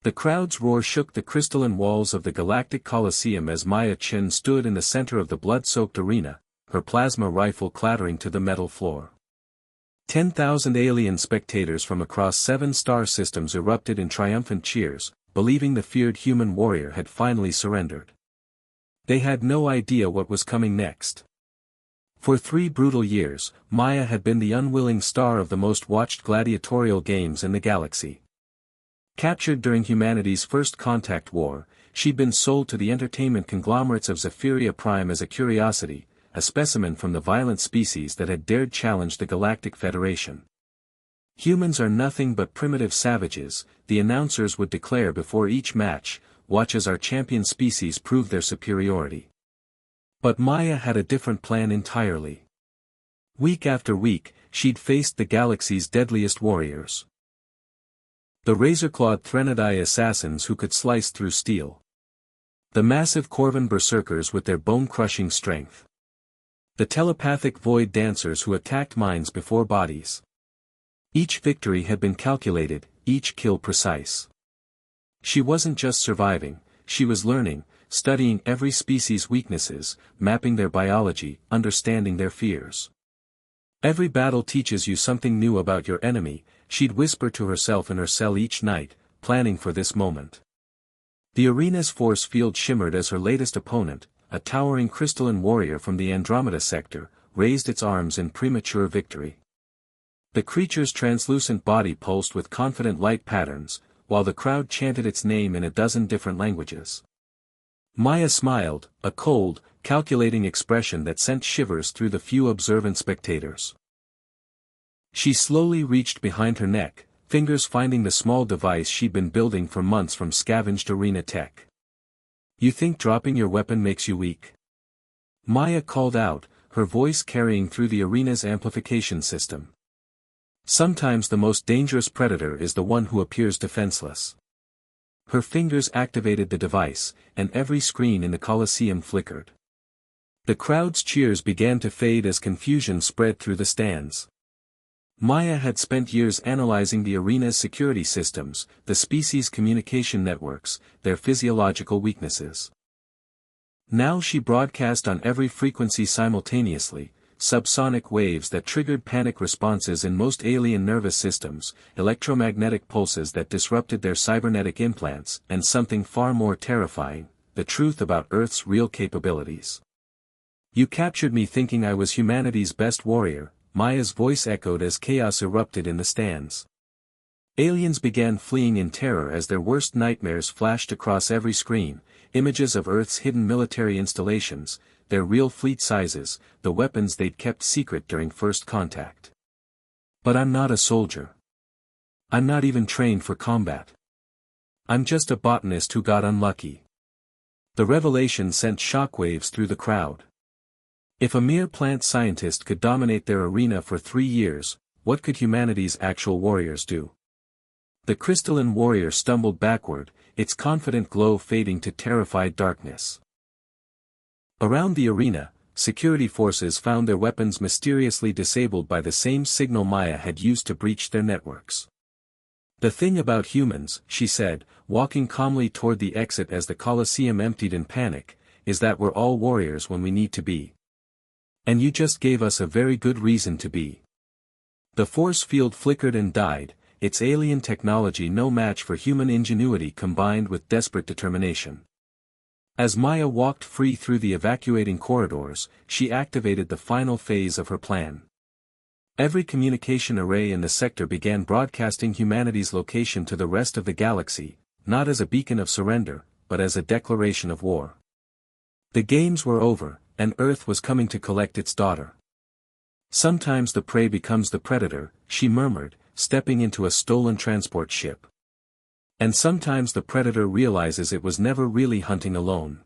The crowd's roar shook the crystalline walls of the galactic Colosseum as Maya Chen stood in the center of the blood-soaked arena, her plasma rifle clattering to the metal floor. 10,000 alien spectators from across 7 star systems erupted in triumphant cheers, believing the feared human warrior had finally surrendered. They had no idea what was coming next. For 3 brutal years, Maya had been the unwilling star of the most watched gladiatorial games in the galaxy. Captured during humanity's first contact war, she'd been sold to the entertainment conglomerates of Zephyria Prime as a curiosity, a specimen from the violent species that had dared challenge the Galactic Federation. Humans are nothing but primitive savages, the announcers would declare before each match, watch as our champion species prove their superiority. But Maya had a different plan entirely. Week after week, she'd faced the galaxy's deadliest warriors. The razor-clawed Threnodai assassins who could slice through steel. The massive Corvan berserkers with their bone-crushing strength. The telepathic void dancers who attacked minds before bodies. Each victory had been calculated, each kill precise. She wasn't just surviving, she was learning, studying every species' weaknesses, mapping their biology, understanding their fears. Every battle teaches you something new about your enemy, she'd whisper to herself in her cell each night, planning for this moment. The arena's force field shimmered as her latest opponent, a towering crystalline warrior from the Andromeda sector, raised its arms in premature victory. The creature's translucent body pulsed with confident light patterns, while the crowd chanted its name in a dozen different languages. Maya smiled, a cold, calculating expression that sent shivers through the few observant spectators. She slowly reached behind her neck, fingers finding the small device she'd been building for months from scavenged arena tech. You think dropping your weapon makes you weak? Maya called out, her voice carrying through the arena's amplification system. Sometimes the most dangerous predator is the one who appears defenseless. Her fingers activated the device, and every screen in the Colosseum flickered. The crowd's cheers began to fade as confusion spread through the stands. Maya had spent years analyzing the arena's security systems, the species' communication networks, their physiological weaknesses. Now she broadcast on every frequency simultaneously, subsonic waves that triggered panic responses in most alien nervous systems, electromagnetic pulses that disrupted their cybernetic implants, and something far more terrifying, the truth about Earth's real capabilities. You captured me thinking I was humanity's best warrior, Maya's voice echoed as chaos erupted in the stands. Aliens began fleeing in terror as their worst nightmares flashed across every screen, images of Earth's hidden military installations, their real fleet sizes, the weapons they'd kept secret during first contact. But I'm not a soldier. I'm not even trained for combat. I'm just a botanist who got unlucky. The revelation sent shockwaves through the crowd. If a mere plant scientist could dominate their arena for 3 years, what could humanity's actual warriors do? The crystalline warrior stumbled backward, its confident glow fading to terrified darkness. Around the arena, security forces found their weapons mysteriously disabled by the same signal Maya had used to breach their networks. The thing about humans, she said, walking calmly toward the exit as the Colosseum emptied in panic, is that we're all warriors when we need to be. And you just gave us a very good reason to be. The force field flickered and died, its alien technology no match for human ingenuity combined with desperate determination. As Maya walked free through the evacuating corridors, she activated the final phase of her plan. Every communication array in the sector began broadcasting humanity's location to the rest of the galaxy, not as a beacon of surrender, but as a declaration of war. The games were over, and Earth was coming to collect its daughter. Sometimes the prey becomes the predator, she murmured, stepping into a stolen transport ship. And sometimes the predator realizes it was never really hunting alone.